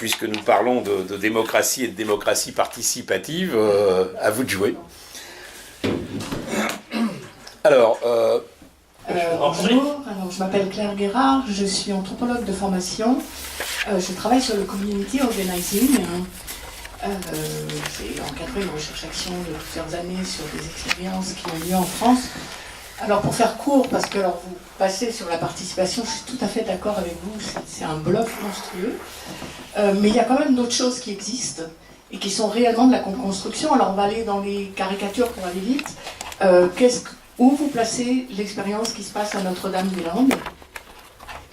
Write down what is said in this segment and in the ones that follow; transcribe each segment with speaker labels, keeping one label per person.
Speaker 1: puisque nous parlons de démocratie et de démocratie participative, à vous de jouer. Alors,
Speaker 2: bonjour, alors, je m'appelle Claire Guérard, je suis anthropologue de formation. Je travaille sur le community organizing. J'ai encadré une recherche-action de plusieurs années sur des expériences qui ont lieu en France. Alors pour faire court, parce que alors, vous passez sur la participation, je suis tout à fait d'accord avec vous, c'est un bloc monstrueux. Mais il y a quand même d'autres choses qui existent et qui sont réellement de la construction. Alors on va aller dans les caricatures pour aller vite. Où vous placez l'expérience qui se passe à Notre-Dame-des-Landes,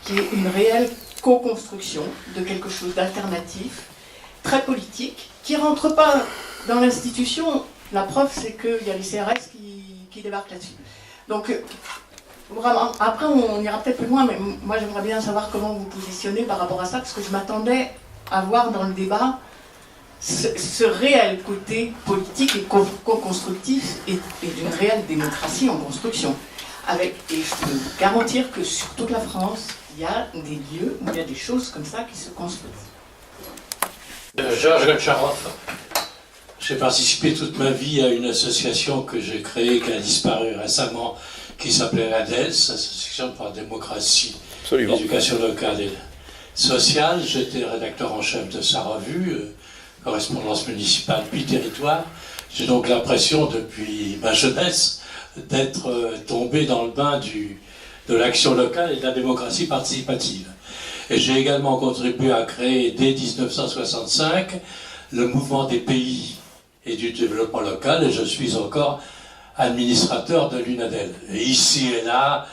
Speaker 2: qui est une réelle co-construction de quelque chose d'alternatif, très politique, qui ne rentre pas dans l'institution. La preuve, c'est qu'il y a les CRS qui débarquent là-dessus. Donc, vraiment, après, on ira peut-être plus loin, mais moi, j'aimerais bien savoir comment vous positionnez par rapport à ça, parce que je m'attendais à voir dans le débat ce réel côté politique et co-constructif et d'une réelle démocratie en construction. Et je peux vous garantir que sur toute la France, il y a des lieux où il y a des choses comme ça qui se construisent.
Speaker 3: Georges Gontcharov. J'ai participé toute ma vie à une association que j'ai créée, qui a disparu récemment, qui s'appelait l'ADELS, Association pour la démocratie, l'éducation locale et sociale. J'étais rédacteur en chef de sa revue, correspondance municipale puis territoire. J'ai donc l'impression, depuis ma jeunesse, d'être tombé dans le bain de l'action locale et de la démocratie participative. Et j'ai également contribué à créer, dès 1965, le mouvement des pays et du développement local, et je suis encore administrateur de l'UNADEL. Et ici et là,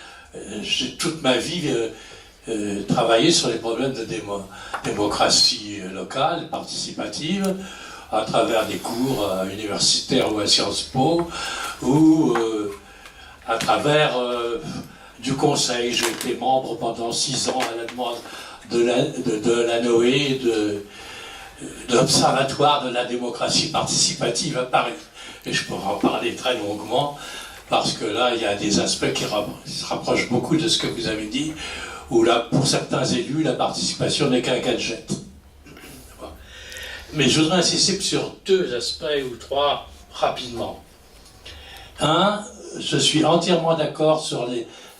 Speaker 3: j'ai toute ma vie travaillé sur les problèmes de démocratie locale, participative, à travers des cours universitaires ou à Sciences Po, ou à travers du conseil. J'ai été membre pendant 6 ans à la demande de l'ANOE, de l'Observatoire de la démocratie participative à Paris. Et je pourrais en parler très longuement, parce que là, il y a des aspects qui se rapprochent beaucoup de ce que vous avez dit, où là, pour certains élus, la participation n'est qu'un gadget. Mais je voudrais insister sur 2 aspects ou 3 rapidement. Un, je suis entièrement d'accord sur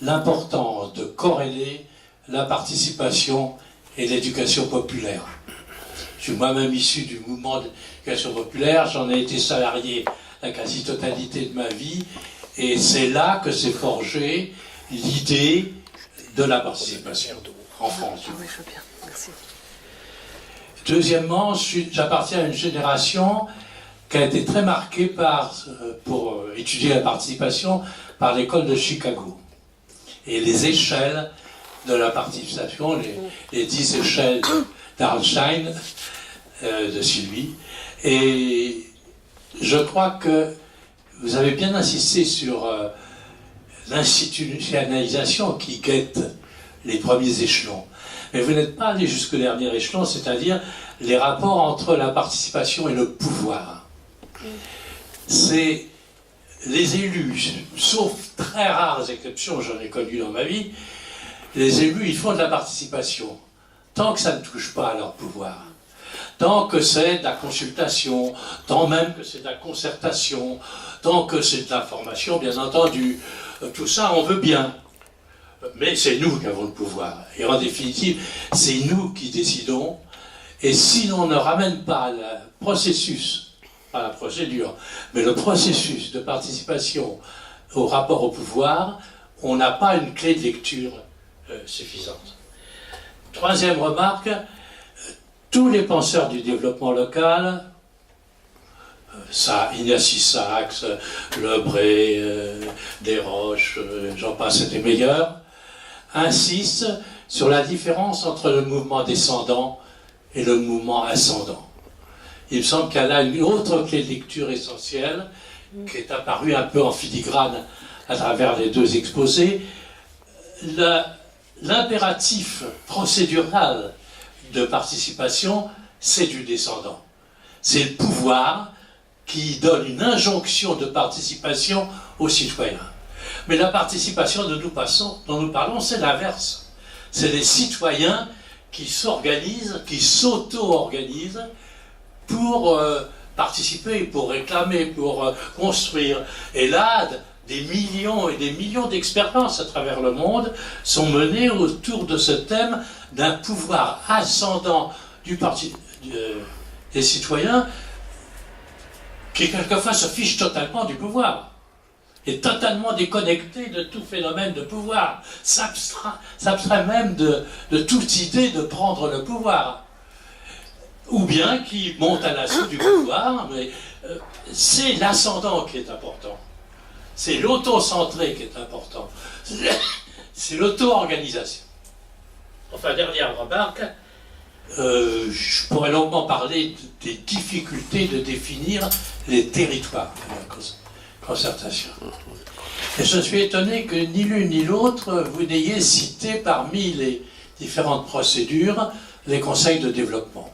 Speaker 3: l'importance de corréler la participation et l'éducation populaire. Je suis moi-même issu du mouvement d'éducation populaire, j'en ai été salarié la quasi-totalité de ma vie, et c'est là que s'est forgée l'idée de la participation en France.
Speaker 4: Oui, je veux bien. Merci.
Speaker 3: Deuxièmement, j'appartiens à une génération qui a été très marquée pour étudier la participation par l'école de Chicago. Et les échelles de la participation, les 10 échelles d'Arnstein, de Sylvie. Et je crois que vous avez bien insisté sur l'institutionnalisation qui guette les premiers échelons. Mais vous n'êtes pas allé jusqu'au dernier échelon, c'est-à-dire les rapports entre la participation et le pouvoir. C'est les élus, sauf très rares exceptions, j'en ai connu dans ma vie, les élus, ils font de la participation, tant que ça ne touche pas à leur pouvoir. Tant que c'est de la consultation, tant même que c'est de la concertation, tant que c'est de l'information, bien entendu, tout ça on veut bien. Mais c'est nous qui avons le pouvoir. Et en définitive, c'est nous qui décidons. Et si on ne ramène pas le processus, pas la procédure, mais le processus de participation au rapport au pouvoir, on n'a pas une clé de lecture suffisante. Troisième remarque, tous les penseurs du développement local, Ignacy Sachs, Lebré, Desroches, j'en passe, c'était meilleur, insistent sur la différence entre le mouvement descendant et le mouvement ascendant. Il me semble qu'il y a là une autre clé de lecture essentielle qui est apparue un peu en filigrane à travers les 2 exposés. L'impératif procédural de participation, c'est du descendant. C'est le pouvoir qui donne une injonction de participation aux citoyens. Mais la participation dont nous parlons, c'est l'inverse. C'est les citoyens qui s'organisent, qui s'auto-organisent pour participer, pour réclamer, pour construire. Et là, des millions et des millions d'expériences à travers le monde sont menées autour de ce thème d'un pouvoir ascendant des citoyens qui quelquefois se fiche totalement du pouvoir, est totalement déconnecté de tout phénomène de pouvoir, s'abstrait même de toute idée de prendre le pouvoir, ou bien qui monte à l'assaut du pouvoir, mais c'est l'ascendant qui est important, c'est l'auto-centré qui est important, c'est l'auto-organisation. Enfin, dernière remarque, je pourrais longuement parler des difficultés de définir les territoires de la concertation. Et je suis étonné que ni l'une ni l'autre, vous n'ayez cité parmi les différentes procédures les conseils de développement.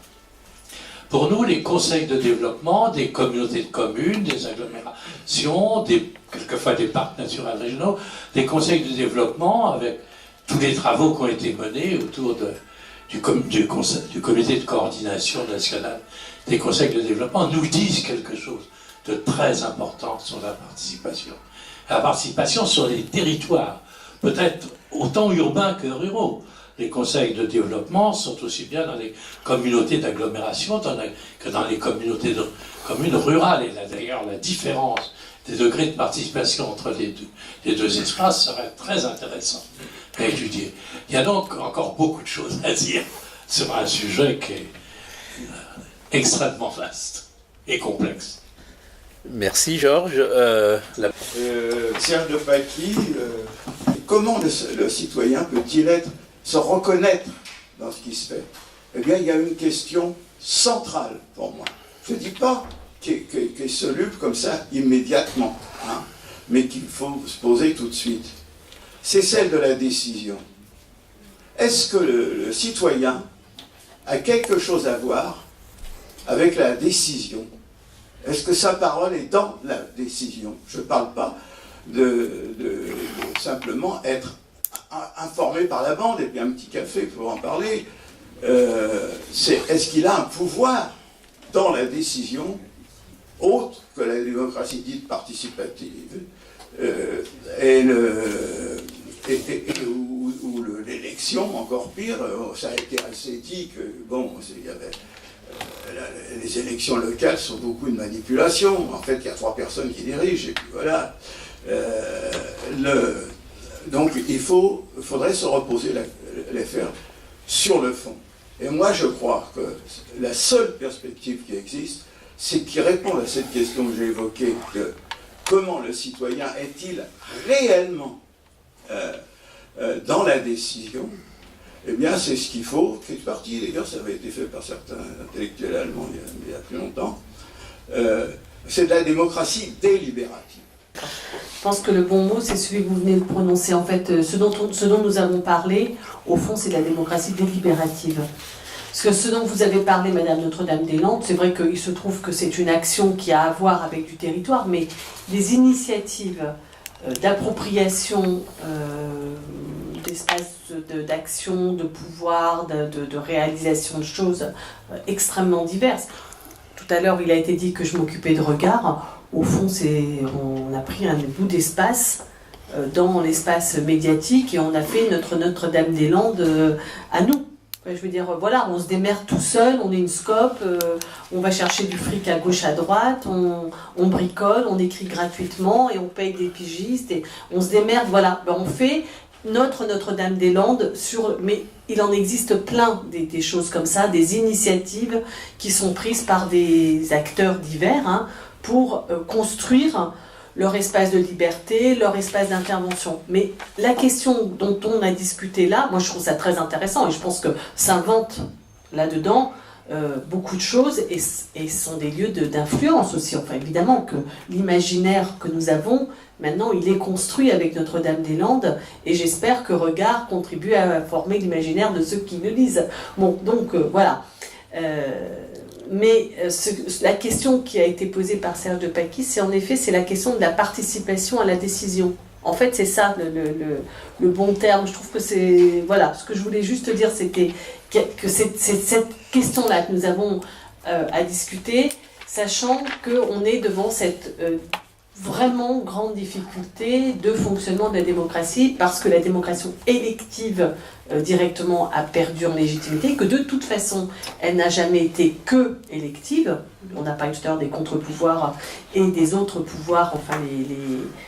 Speaker 3: Pour nous, les conseils de développement des communautés de communes, des agglomérations, quelquefois des parcs naturels régionaux, les conseils de développement, avec tous les travaux qui ont été menés autour du comité de coordination nationale des conseils de développement, nous disent quelque chose de très important sur la participation. La participation sur les territoires, peut-être autant urbains que ruraux. Les conseils de développement sont aussi bien dans les communautés d'agglomération que dans les communautés de communes rurales. Et là, d'ailleurs, la différence des degrés de participation entre les deux espaces serait très intéressante à étudier. Il y a donc encore beaucoup de choses à dire sur un sujet qui est extrêmement vaste et complexe.
Speaker 1: Merci Georges.
Speaker 4: Serge de Paky, comment le citoyen peut-il se reconnaître dans ce qui se fait? Eh bien, il y a une question centrale pour moi. Je ne dis pas qu'elle est soluble comme ça immédiatement, hein, mais qu'il faut se poser tout de suite. C'est celle de la décision. Est-ce que le citoyen a quelque chose à voir avec la décision? Est-ce que sa parole est dans la décision? Je ne parle pas de simplement être informé par la bande et puis un petit café pour en parler. Est-ce qu'il a un pouvoir dans la décision autre que la démocratie dite participative ou l'élection, encore pire, ça a été assez dit que, bon, il y avait... les élections locales sont beaucoup de manipulation. En fait, il y a 3 personnes qui dirigent, et puis voilà. Donc, il faudrait se reposer les faire sur le fond. Et moi, je crois que la seule perspective qui existe, c'est qu'il réponde à cette question que j'ai évoquée, de comment le citoyen est-il réellement dans la décision. Eh bien, c'est ce qu'il faut. Quelque partie, d'ailleurs, ça avait été fait par certains intellectuels allemands il y a plus longtemps. C'est de la démocratie délibérative.
Speaker 5: Je pense que le bon mot, c'est celui que vous venez de prononcer. En fait, ce dont nous avons parlé, au fond, c'est de la démocratie délibérative. Parce que ce dont vous avez parlé, Madame Notre-Dame-des-Landes, c'est vrai qu'il se trouve que c'est une action qui a à voir avec du territoire, mais les initiatives d'appropriation d'espaces d'action, de pouvoir, de réalisation de choses extrêmement diverses. Tout à l'heure, il a été dit que je m'occupais de regard. Au fond, on a pris un bout d'espace dans l'espace médiatique et on a fait notre Notre-Dame-des-Landes à nous. Je veux dire, voilà, on se démerde tout seul, on est une scope, on va chercher du fric à gauche, à droite, on bricole, on écrit gratuitement et on paye des pigistes et on se démerde, voilà. Ben, on fait Notre-Dame-des-Landes mais il en existe plein des choses comme ça, des initiatives qui sont prises par des acteurs divers, hein, pour construire leur espace de liberté, leur espace d'intervention. Mais la question dont on a discuté là, moi je trouve ça très intéressant et je pense que s'invente là-dedans beaucoup de choses et sont des lieux d'influence aussi. Enfin évidemment que l'imaginaire que nous avons, maintenant il est construit avec Notre-Dame-des-Landes et j'espère que Regard contribue à former l'imaginaire de ceux qui le lisent. Bon, donc voilà. Mais la question qui a été posée par Serge de Paky, c'est en effet la question de la participation à la décision. En fait, c'est ça le bon terme. Je trouve que c'est... Voilà, ce que je voulais juste dire, c'était que c'est cette question-là que nous avons à discuter, sachant qu'on est devant cette vraiment grande difficulté de fonctionnement de la démocratie, parce que la démocratie élective directement a perdu en légitimité, que de toute façon, elle n'a jamais été que élective. On a parlé tout à l'heure des contre-pouvoirs et des autres pouvoirs, enfin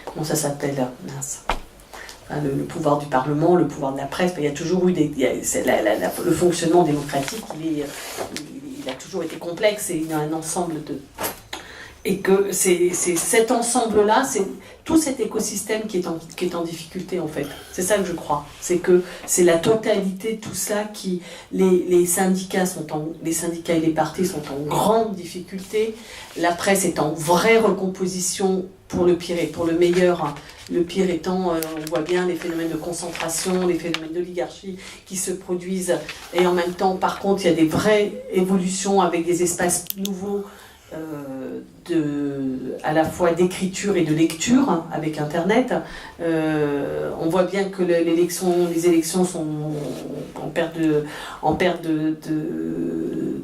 Speaker 5: comment ça s'appelle, mince. Enfin, le pouvoir du Parlement, le pouvoir de la presse, il y a toujours eu le fonctionnement démocratique, il a toujours été complexe et il y a un ensemble de... Et que c'est cet ensemble-là, c'est tout cet écosystème qui est en difficulté, en fait. C'est ça que je crois. C'est que c'est la totalité de tout ça qui... Les syndicats et les partis sont en grande difficulté. La presse est en vraie recomposition pour le pire et pour le meilleur. Le pire étant, on voit bien les phénomènes de concentration, les phénomènes d'oligarchie qui se produisent. Et en même temps, par contre, il y a des vraies évolutions avec des espaces nouveaux, à la fois d'écriture et de lecture, hein, avec Internet. On voit bien que les élections sont en perte de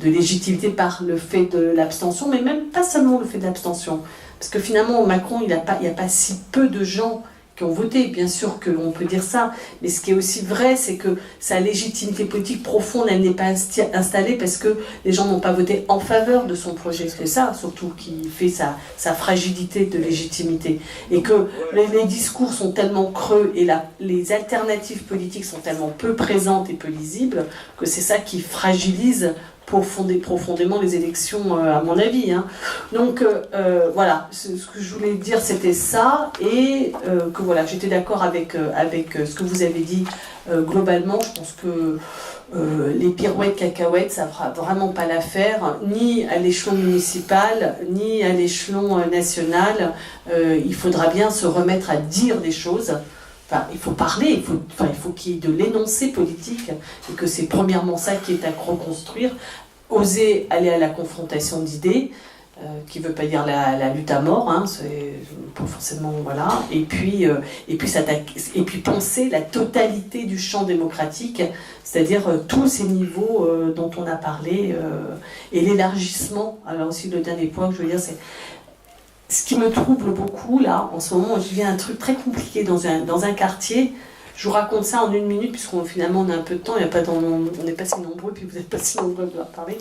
Speaker 5: légitimité par le fait de l'abstention, mais même pas seulement le fait de l'abstention. Parce que finalement, Macron, il n'y a pas si peu de gens qui ont voté, bien sûr qu'on peut dire ça, mais ce qui est aussi vrai, c'est que sa légitimité politique profonde, elle n'est pas installée parce que les gens n'ont pas voté en faveur de son projet. C'est ça, surtout, qui fait sa fragilité de légitimité. Et que les discours sont tellement creux et les alternatives politiques sont tellement peu présentes et peu lisibles que c'est ça qui fragilise profondément les élections, à mon avis. Hein. Donc voilà, ce que je voulais dire, c'était ça, et que voilà, j'étais d'accord avec ce que vous avez dit globalement. Je pense que les pirouettes cacahuètes, ça ne fera vraiment pas l'affaire, ni à l'échelon municipal, ni à l'échelon national. Il faudra bien se remettre à dire des choses. Enfin, il faut parler, il faut qu'il y ait de l'énoncé politique, et que c'est premièrement ça qui est à reconstruire. Oser aller à la confrontation d'idées, qui ne veut pas dire la lutte à mort, hein, c'est pas forcément, voilà. Et puis penser la totalité du champ démocratique, c'est-à-dire tous ces niveaux dont on a parlé, et l'élargissement. Alors aussi, le dernier point que je veux dire, c'est ce qui me trouble beaucoup, là, en ce moment, je vis un truc très compliqué dans un quartier. Je vous raconte ça en 1 minute, puisqu'on finalement on a un peu de temps, on n'est pas si nombreux, puis vous n'êtes pas si nombreux de leur parler.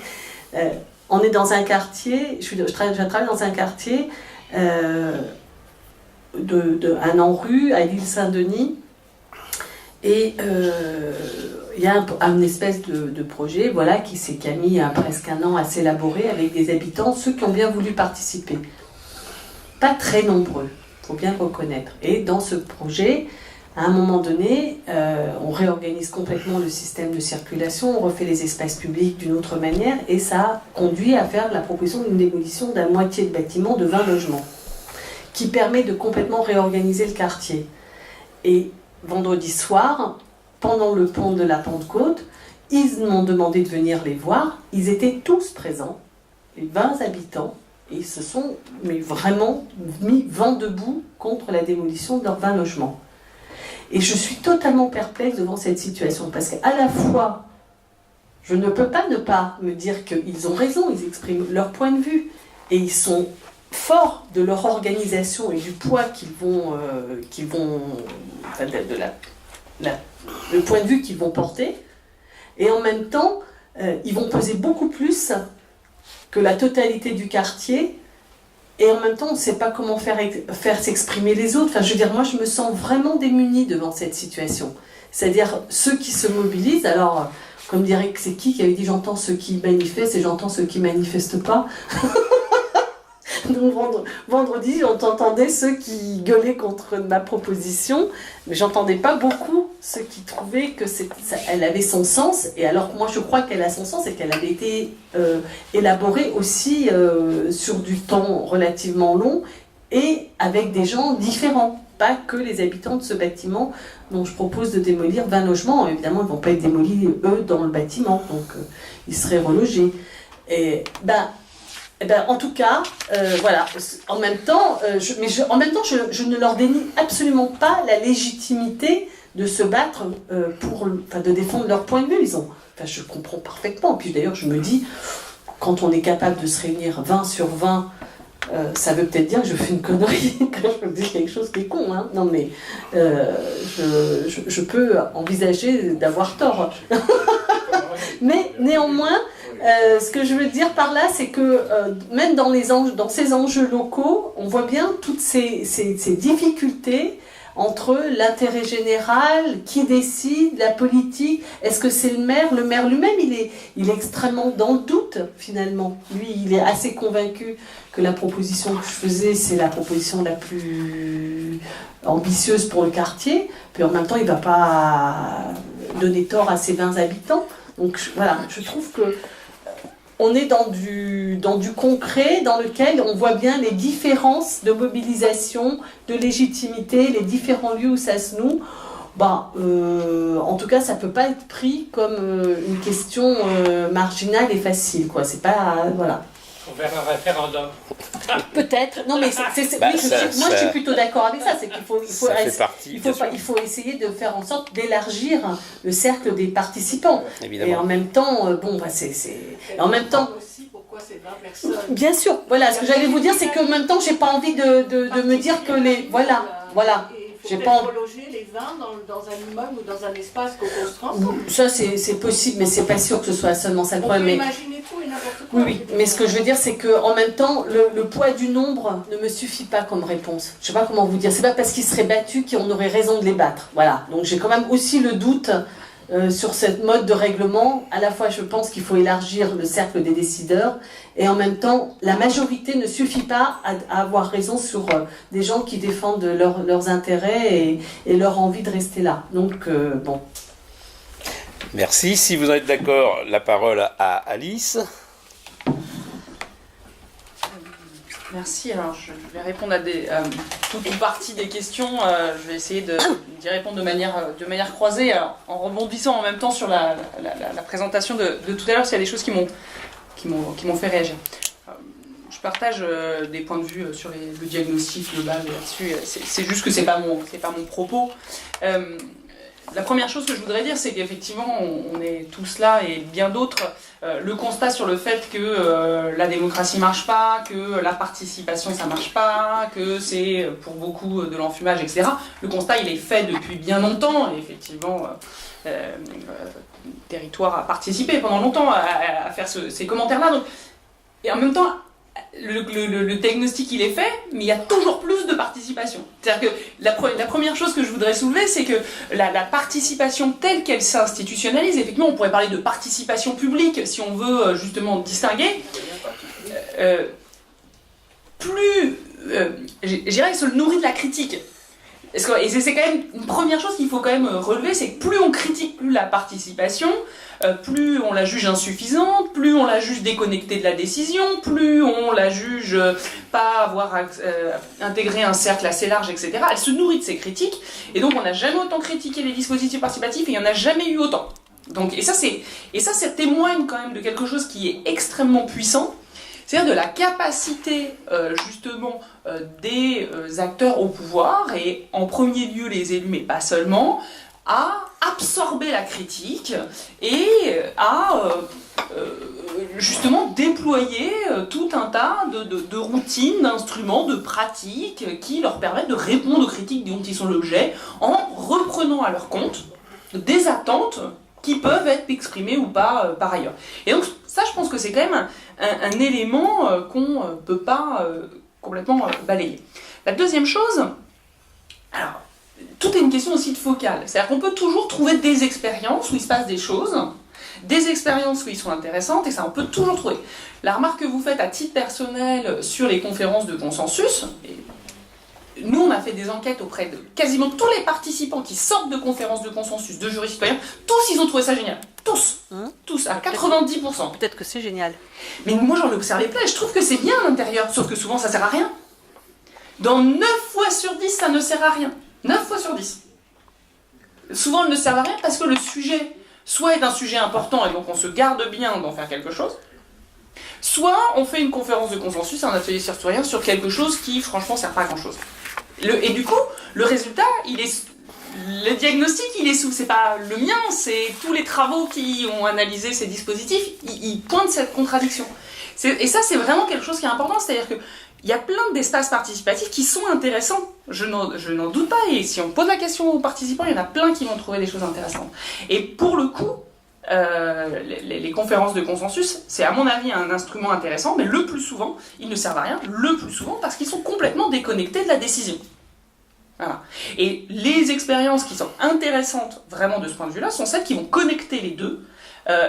Speaker 5: On est dans un quartier, je travaille dans un quartier un an rue, à l'île Saint-Denis, et il y a un espèce de projet, voilà, qui a mis presque 1 an à s'élaborer avec des habitants, ceux qui ont bien voulu participer. Pas très nombreux, il faut bien le reconnaître. Et dans ce projet, à un moment donné, on réorganise complètement le système de circulation, on refait les espaces publics d'une autre manière, et ça a conduit à faire la proposition d'une démolition d'un moitié de bâtiment de 20 logements, qui permet de complètement réorganiser le quartier. Et vendredi soir, pendant le pont de la Pentecôte, ils m'ont demandé de venir les voir, ils étaient tous présents, les 20 habitants, et ils se sont vraiment mis vent debout contre la démolition de leurs 20 logements. Et je suis totalement perplexe devant cette situation, parce qu'à la fois, je ne peux pas ne pas me dire qu'ils ont raison, ils expriment leur point de vue, et ils sont forts de leur organisation et du poids le point de vue qu'ils vont porter, et en même temps, ils vont peser beaucoup plus que la totalité du quartier. Et en même temps, on ne sait pas comment faire s'exprimer les autres. Enfin, je veux dire, moi, je me sens vraiment démunie devant cette situation. C'est-à-dire, ceux qui se mobilisent, alors, comme dirait, c'est qui avait dit « j'entends ceux qui manifestent et j'entends ceux qui manifestent pas ». Donc, vendredi, j'entendais ceux qui gueulaient contre ma proposition, mais j'entendais pas beaucoup ceux qui trouvaient qu'elle avait son sens. Et alors que moi, je crois qu'elle a son sens et qu'elle avait été élaborée aussi sur du temps relativement long et avec des gens différents. Pas que les habitants de ce bâtiment dont je propose de démolir 20 logements. Évidemment, ils ne vont pas être démolis, eux, dans le bâtiment, donc ils seraient relogés. Et Eh ben, en tout cas, voilà. En même temps, je ne leur dénie absolument pas la légitimité de se battre de défendre leur point de vue. Je comprends parfaitement. Puis d'ailleurs, je me dis, quand on est capable de se réunir 20 sur 20, ça veut peut-être dire que je fais une connerie quand je me dis quelque chose qui est con. Hein. Non, mais je peux envisager d'avoir tort. Mais néanmoins, ce que je veux dire par là, c'est que même dans ces enjeux locaux, on voit bien toutes ces difficultés entre l'intérêt général, qui décide, la politique. Est-ce que c'est le maire? Le maire lui-même, il est extrêmement dans le doute, finalement. Lui, il est assez convaincu que la proposition que je faisais, c'est la proposition la plus ambitieuse pour le quartier. Puis en même temps, il ne va pas donner tort à ses 20 habitants. Donc voilà, je trouve que on est dans du concret, dans lequel on voit bien les différences de mobilisation, de légitimité, les différents lieux où ça se noue. En tout cas, ça ne peut pas être pris comme une question marginale et facile, quoi. C'est pas... voilà.
Speaker 3: On verra un référendum.
Speaker 5: Peut-être. Non, mais moi, je suis plutôt d'accord avec ça. C'est qu'il faut essayer de faire en sorte d'élargir le cercle des participants.
Speaker 1: Évidemment.
Speaker 5: Et en même temps, en même temps.
Speaker 2: Aussi pourquoi c'est 20 personnes.
Speaker 5: Bien sûr. Voilà. Ce que j'allais vous dire, c'est qu'en même temps, j'ai pas envie de me dire que les. Voilà.
Speaker 2: J'ai pas prolonger les 20 dans un immeuble ou dans un espace qu'on construit ensemble.
Speaker 5: Ça, c'est possible, mais c'est pas sûr que ce soit seulement ça le problème.
Speaker 2: On peut imaginer tout et n'importe quoi.
Speaker 5: Oui, mais ce que je veux dire, c'est qu'en même temps, le poids du nombre ne me suffit pas comme réponse. Je sais pas comment vous dire. C'est pas parce qu'ils seraient battus qu'on aurait raison de les battre. Voilà. Donc j'ai quand même aussi le doute sur cette mode de règlement. À la fois, je pense qu'il faut élargir le cercle des décideurs, et en même temps, la majorité ne suffit pas à avoir raison sur des gens qui défendent leurs intérêts et leur envie de rester là. Donc, bon.
Speaker 1: Merci. Si vous êtes d'accord, la parole à Alice.
Speaker 6: Merci. Alors, je vais répondre à toute une partie des questions. Je vais essayer d'y répondre de manière croisée, alors, en rebondissant en même temps sur la présentation de tout à l'heure, s'il y a des choses qui m'ont fait réagir. Je partage des points de vue sur le diagnostic global là-dessus. C'est juste que c'est pas mon propos. La première chose que je voudrais dire, c'est qu'effectivement, on est tous là et bien d'autres. Le constat sur le fait que la démocratie marche pas, que la participation ça marche pas, que c'est pour beaucoup de l'enfumage, etc. Le constat il est fait depuis bien longtemps et effectivement, Territoire a participé pendant longtemps à faire ces commentaires-là. Donc, et en même temps, le diagnostic il est fait, mais il y a toujours plus de participation. C'est-à-dire que la première chose que je voudrais soulever, c'est que la participation telle qu'elle s'institutionnalise, effectivement on pourrait parler de participation publique si on veut justement distinguer, je dirais, elle se nourrit de la critique. Et c'est quand même une première chose qu'il faut quand même relever, c'est que plus on critique plus la participation, plus on la juge insuffisante, plus on la juge déconnectée de la décision, plus on la juge pas avoir intégré un cercle assez large, etc. Elle se nourrit de ces critiques, et donc on n'a jamais autant critiqué les dispositifs participatifs, et il n'y en a jamais eu autant. Donc, et ça témoigne quand même de quelque chose qui est extrêmement puissant, c'est-à-dire de la capacité justement des acteurs au pouvoir, et en premier lieu les élus, mais pas seulement, à absorber la critique et à justement déployer tout un tas de routines, d'instruments, de pratiques qui leur permettent de répondre aux critiques dont ils sont l'objet, en reprenant à leur compte des attentes qui peuvent être exprimées ou pas par ailleurs. Et donc ça, je pense que c'est quand même un élément qu'on ne peut pas complètement balayer. La deuxième chose, alors, tout est une question aussi de focale. C'est-à-dire qu'on peut toujours trouver des expériences où il se passe des choses, des expériences où ils sont intéressantes, et ça on peut toujours trouver. La remarque que vous faites à titre personnel sur les conférences de consensus, et nous on a fait des enquêtes auprès de quasiment tous les participants qui sortent de conférences de consensus, de jurys citoyens, tous ils ont trouvé ça génial. Tous, tous, à 90%.
Speaker 5: Peut-être que c'est génial.
Speaker 6: Mais moi j'en ai observé plein et je trouve que c'est bien à l'intérieur, sauf que souvent ça sert à rien. Dans 9 fois sur 10, ça ne sert à rien. 9 fois sur 10. Souvent, elle ne sert à rien parce que le sujet, soit est un sujet important et donc on se garde bien d'en faire quelque chose, soit on fait une conférence de consensus, un atelier citoyen sur quelque chose qui franchement sert pas à grand chose. Et du coup, le résultat, le diagnostic, c'est pas le mien, c'est tous les travaux qui ont analysé ces dispositifs, ils pointent cette contradiction. Et ça, c'est vraiment quelque chose qui est important, c'est-à-dire qu'il y a plein d'espaces participatifs qui sont intéressants, je n'en doute pas, et si on pose la question aux participants, il y en a plein qui vont trouver des choses intéressantes. Et pour le coup, les conférences de consensus, c'est à mon avis un instrument intéressant, mais le plus souvent, ils ne servent à rien, le plus souvent parce qu'ils sont complètement déconnectés de la décision. Voilà. Et les expériences qui sont intéressantes vraiment de ce point de vue-là sont celles qui vont connecter les deux,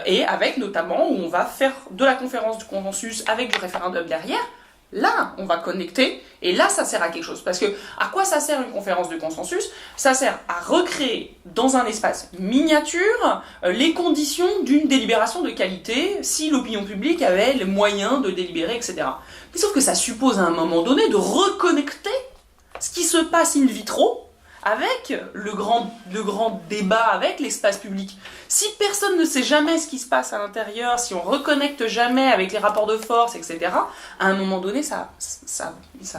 Speaker 6: et avec notamment où on va faire de la conférence de consensus avec du référendum derrière. Là, on va connecter, et là, ça sert à quelque chose. Parce que, à quoi ça sert une conférence de consensus? Ça sert à recréer dans un espace miniature les conditions d'une délibération de qualité, si l'opinion publique avait les moyens de délibérer, etc. Mais sauf que ça suppose à un moment donné de reconnecter ce qui se passe in vitro avec le grand débat, avec l'espace public. Si personne ne sait jamais ce qui se passe à l'intérieur, si on reconnecte jamais avec les rapports de force, etc., à un moment donné, ça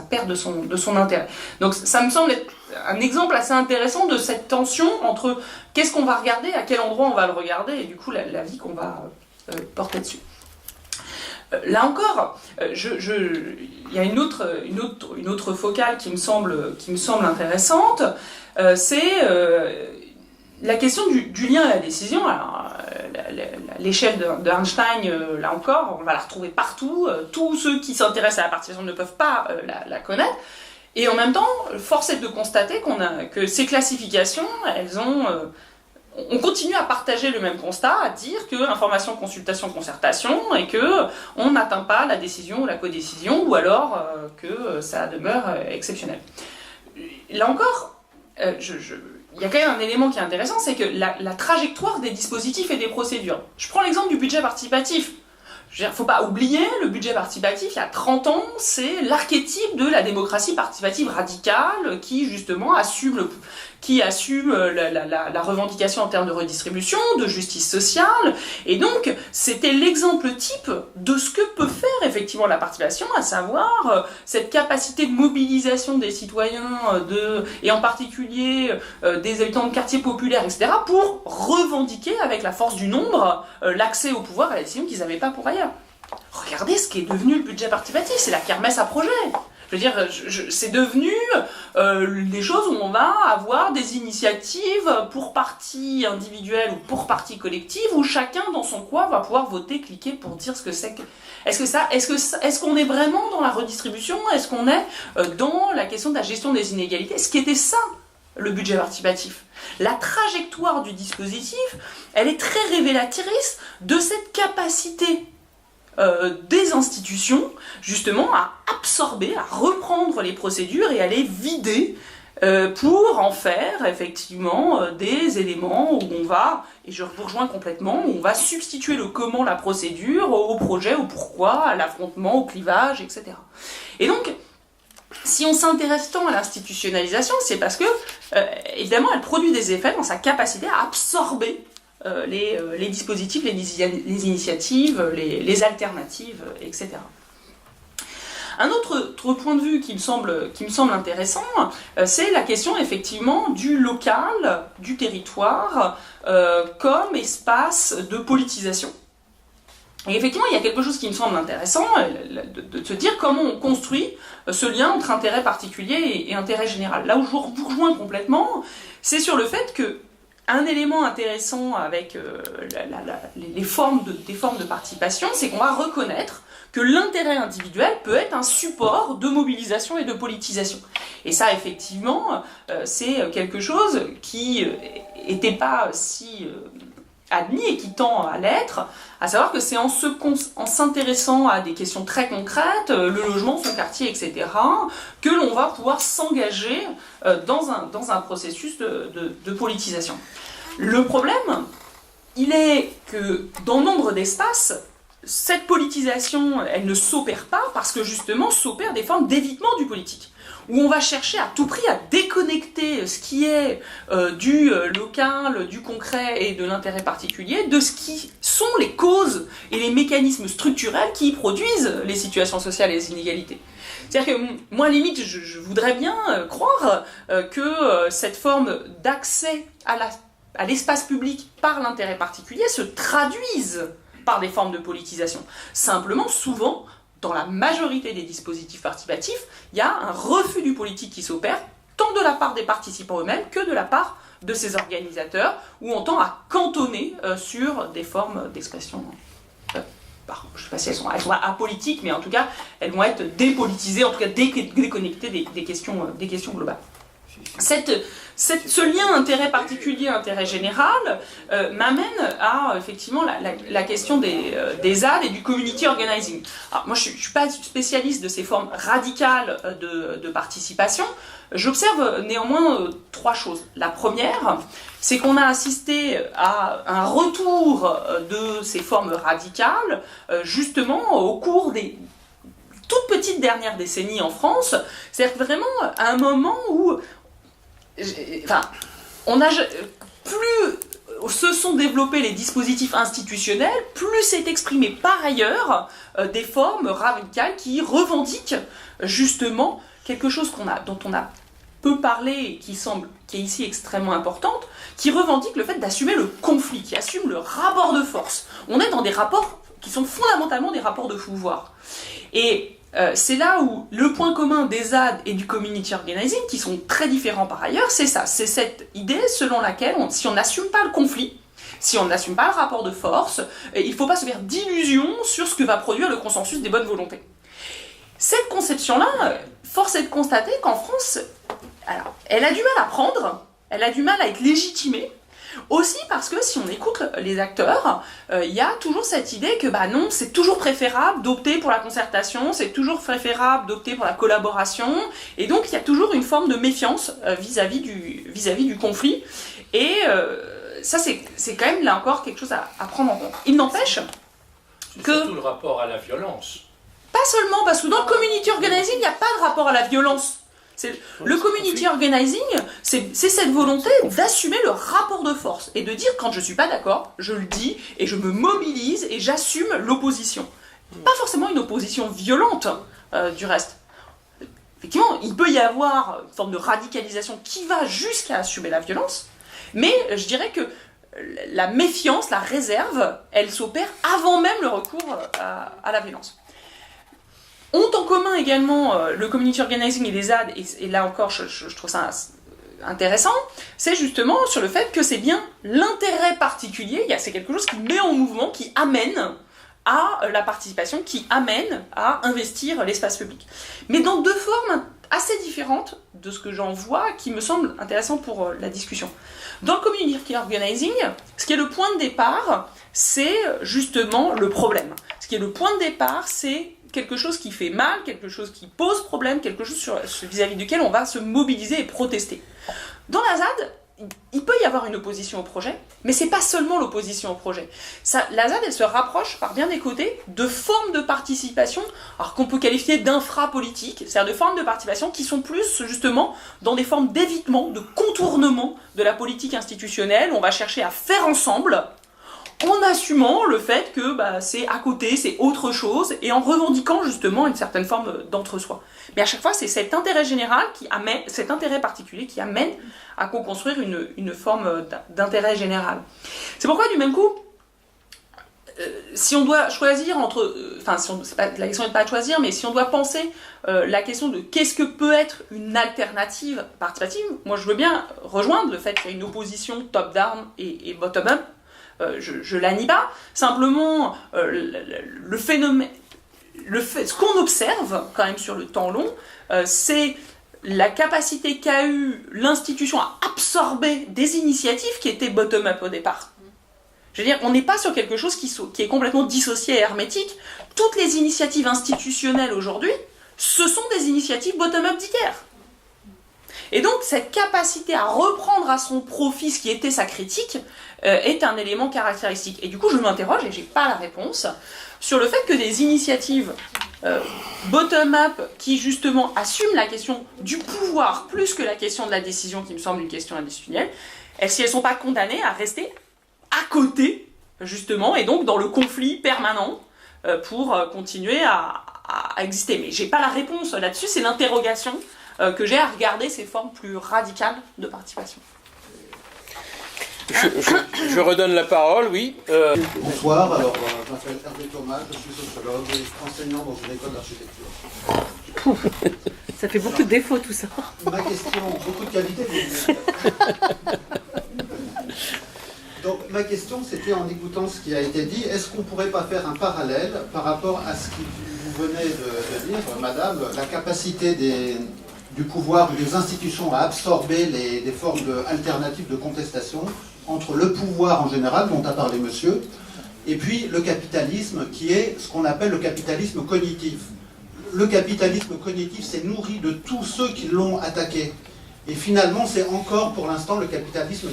Speaker 6: perd de son intérêt. Donc ça me semble être un exemple assez intéressant de cette tension entre qu'est-ce qu'on va regarder, à quel endroit on va le regarder, et du coup l'avis qu'on va porter dessus. Là encore, il y a une autre focale qui me semble intéressante, c'est la question du lien à la décision. Alors, l'échelle d'Einstein, là encore, on va la retrouver partout. Tous ceux qui s'intéressent à la participation ne peuvent pas la connaître. Et en même temps, force est de constater que ces classifications, on continue à partager le même constat, à dire que information, consultation, concertation, et que on n'atteint pas la décision ou la codécision, ou alors que ça demeure exceptionnel. Là encore, il y a quand même un élément qui est intéressant, c'est que la trajectoire des dispositifs et des procédures. Je prends l'exemple du budget participatif. Il ne faut pas oublier, le budget participatif, il y a 30 ans, c'est l'archétype de la démocratie participative radicale qui, justement, assume la revendication en termes de redistribution, de justice sociale. Et donc, c'était l'exemple type de ce que peut faire effectivement la participation, à savoir cette capacité de mobilisation des citoyens, et en particulier des habitants de quartiers populaires, etc., pour revendiquer avec la force du nombre l'accès au pouvoir et à la décision qu'ils n'avaient pas pour ailleurs. Regardez ce qui est devenu le budget participatif, c'est la kermesse à projet. Je veux dire, c'est devenu des choses où on va avoir des initiatives pour partie individuelle ou pour partie collective, où chacun dans son coin va pouvoir voter, cliquer pour dire ce que c'est que... Est-ce qu'on est vraiment dans la redistribution? Est-ce qu'on est dans la question de la gestion des inégalités? Ce qui était ça, le budget participatif. La trajectoire du dispositif, elle est très révélatrice de cette capacité des institutions, justement, à absorber, à reprendre les procédures et à les vider pour en faire, effectivement, des éléments où on va, et je vous rejoins complètement, où on va substituer le comment, la procédure, au projet, au pourquoi, à l'affrontement, au clivage, etc. Et donc, si on s'intéresse tant à l'institutionnalisation, c'est parce que, évidemment, elle produit des effets dans sa capacité à absorber les dispositifs, les initiatives, les alternatives, etc. Un autre point de vue qui me semble intéressant, c'est la question effectivement du local, du territoire, comme espace de politisation. Et effectivement, il y a quelque chose qui me semble intéressant, de se dire comment on construit ce lien entre intérêt particulier et intérêt général. Là où je vous rejoins complètement, c'est sur le fait que un élément intéressant avec des formes de participation, c'est qu'on va reconnaître que l'intérêt individuel peut être un support de mobilisation et de politisation. Et ça, effectivement, c'est quelque chose qui n'était pas si admis et qui tend à l'être, à savoir que c'est en s'intéressant à des questions très concrètes, le logement, son quartier, etc., que l'on va pouvoir s'engager dans un processus de politisation. Le problème, il est que dans nombre d'espaces, cette politisation, elle ne s'opère pas parce que justement s'opèrent des formes d'évitement du politique, où on va chercher à tout prix à déconnecter ce qui est du local, du concret et de l'intérêt particulier de ce qui sont les causes et les mécanismes structurels qui produisent les situations sociales et les inégalités. C'est-à-dire que moi, limite, je voudrais bien croire que cette forme d'accès à l'espace public par l'intérêt particulier se traduise par des formes de politisation. Simplement, souvent, dans la majorité des dispositifs participatifs, il y a un refus du politique qui s'opère, tant de la part des participants eux-mêmes que de la part de ces organisateurs, où on tend à cantonner sur des formes d'expression. Je ne sais pas si elles sont apolitiques, mais en tout cas, elles vont être dépolitisées, en tout cas déconnectées des questions globales. Ce lien intérêt particulier, intérêt général, m'amène à effectivement la question des ZAD et du community organizing. Alors, moi, je ne suis pas spécialiste de ces formes radicales de participation. J'observe néanmoins 3 choses. La première, c'est qu'on a assisté à un retour de ces formes radicales, justement au cours des toutes petites dernières décennies en France. C'est-à-dire que vraiment à un moment où plus se sont développés les dispositifs institutionnels, plus s'est exprimé par ailleurs des formes radicales qui revendiquent justement quelque chose dont on a peu parlé et qui est ici extrêmement importante, qui revendique le fait d'assumer le conflit, qui assume le rapport de force. On est dans des rapports qui sont fondamentalement des rapports de pouvoir. Et c'est là où le point commun des ZAD et du community organizing, qui sont très différents par ailleurs, c'est ça, c'est cette idée selon laquelle si on n'assume pas le conflit, si on n'assume pas le rapport de force, il ne faut pas se faire d'illusions sur ce que va produire le consensus des bonnes volontés. Cette conception-là, force est de constater qu'en France, alors, elle a du mal à prendre, elle a du mal à être légitimée, aussi parce que si on écoute les acteurs, il y a toujours cette idée que non, c'est toujours préférable d'opter pour la concertation, c'est toujours préférable d'opter pour la collaboration, et donc il y a toujours une forme de méfiance vis-à-vis du conflit, et ça c'est quand même là encore quelque chose à prendre en compte. Il n'empêche que...
Speaker 3: Surtout le rapport à la violence.
Speaker 6: Pas seulement, parce que dans le community organizing, il n'y a pas de rapport à la violence. Le community organizing, c'est cette volonté d'assumer le rapport de force et de dire quand je ne suis pas d'accord, je le dis et je me mobilise et j'assume l'opposition. Pas forcément une opposition violente du reste. Effectivement, il peut y avoir une forme de radicalisation qui va jusqu'à assumer la violence, mais je dirais que la méfiance, la réserve, elle s'opère avant même le recours à la violence. Ont en commun également le community organizing et les ZAD, et là encore je trouve ça intéressant, c'est justement sur le fait que c'est bien l'intérêt particulier, c'est quelque chose qui met en mouvement, qui amène à la participation, qui amène à investir l'espace public. Mais dans 2 formes assez différentes de ce que j'en vois, qui me semblent intéressantes pour la discussion. Dans le community organizing, ce qui est le point de départ, c'est justement le problème. Ce qui est le point de départ, c'est quelque chose qui fait mal, quelque chose qui pose problème, quelque chose vis-à-vis duquel on va se mobiliser et protester. Dans la ZAD, il peut y avoir une opposition au projet, mais c'est pas seulement l'opposition au projet. La ZAD, elle se rapproche par bien des côtés de formes de participation, alors qu'on peut qualifier d'infra-politique, c'est-à-dire de formes de participation qui sont plus justement dans des formes d'évitement, de contournement de la politique institutionnelle. On va chercher à faire ensemble, en assumant le fait que c'est à côté, c'est autre chose, et en revendiquant justement une certaine forme d'entre-soi. Mais à chaque fois, c'est cet intérêt général qui amène, cet intérêt particulier qui amène à co-construire une forme d'intérêt général. C'est pourquoi, du même coup, si on doit choisir entre... la question n'est pas de choisir, mais si on doit penser la question de qu'est-ce que peut être une alternative participative, moi je veux bien rejoindre le fait qu'il y a une opposition top-down et bottom-up. Je la nie pas, simplement le phénomène, ce qu'on observe quand même sur le temps long, c'est la capacité qu'a eu l'institution à absorber des initiatives qui étaient bottom-up au départ. Je veux dire, on n'est pas sur quelque chose qui est complètement dissocié et hermétique. Toutes les initiatives institutionnelles aujourd'hui, ce sont des initiatives bottom-up d'hier. Et donc, cette capacité à reprendre à son profit ce qui était sa critique est un élément caractéristique. Et du coup, je m'interroge, et je n'ai pas la réponse, sur le fait que des initiatives bottom-up qui, justement, assument la question du pouvoir plus que la question de la décision, qui me semble une question institutionnelle, si elles ne sont pas condamnées à rester à côté justement, et donc dans le conflit permanent pour continuer à exister. Mais j'ai pas la réponse là-dessus, c'est l'interrogation que j'ai à regarder ces formes plus radicales de participation.
Speaker 1: Je redonne la parole, oui.
Speaker 7: Bonsoir, alors je m'appelle Hervé Thomas, je suis sociologue et enseignant dans une école d'architecture.
Speaker 5: Ça fait beaucoup de défauts tout ça.
Speaker 7: Ma question, beaucoup de qualités. Donc ma question c'était en écoutant ce qui a été dit, est-ce qu'on ne pourrait pas faire un parallèle par rapport à ce que vous venez de dire, madame, la capacité du pouvoir ou des institutions à absorber des formes alternatives de contestation entre le pouvoir en général, dont a parlé monsieur, et puis le capitalisme qui est ce qu'on appelle le capitalisme cognitif. Le capitalisme cognitif s'est nourri de tous ceux qui l'ont attaqué. Et finalement, c'est encore pour l'instant le capitalisme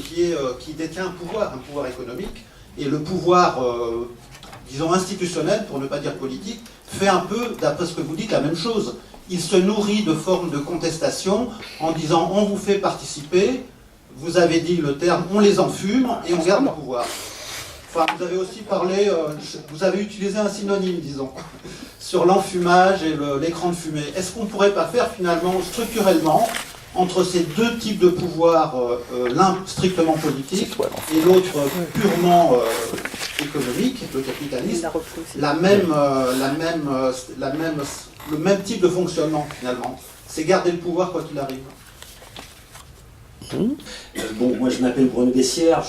Speaker 7: qui détient un pouvoir économique, et le pouvoir, disons, institutionnel, pour ne pas dire politique, fait un peu, d'après ce que vous dites, la même chose. Il se nourrit de formes de contestation en disant on vous fait participer, vous avez dit le terme, on les enfume et on garde le pouvoir. Enfin, vous avez aussi parlé, vous avez utilisé un synonyme, disons, sur l'enfumage et l'écran de fumée. Est-ce qu'on ne pourrait pas faire finalement structurellement entre ces deux types de pouvoirs, l'un strictement politique et l'autre purement économique, le capitalisme, le même type de fonctionnement finalement? C'est garder le pouvoir quoi qu'il arrive.
Speaker 8: Bon, moi je m'appelle Bruno Bessières,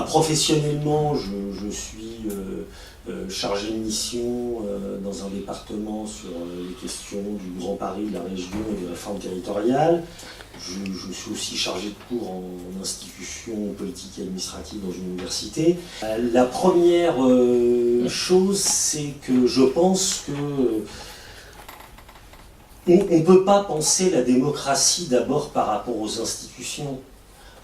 Speaker 8: professionnellement je suis chargé de mission dans un département sur les questions du Grand Paris, de la région et des réformes territoriales. Je suis aussi chargé de cours en institution politique et administrative dans une université. La première chose, c'est que je pense que on ne peut pas penser la démocratie d'abord par rapport aux institutions.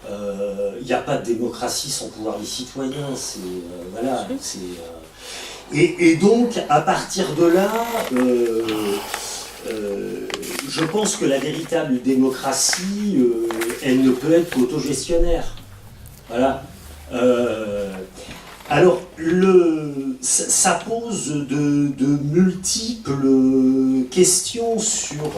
Speaker 8: Il n'y a pas de démocratie sans pouvoir des citoyens. Et donc, à partir de là, je pense que la véritable démocratie, elle ne peut être qu'autogestionnaire. Voilà. Alors, ça pose de multiples questions sur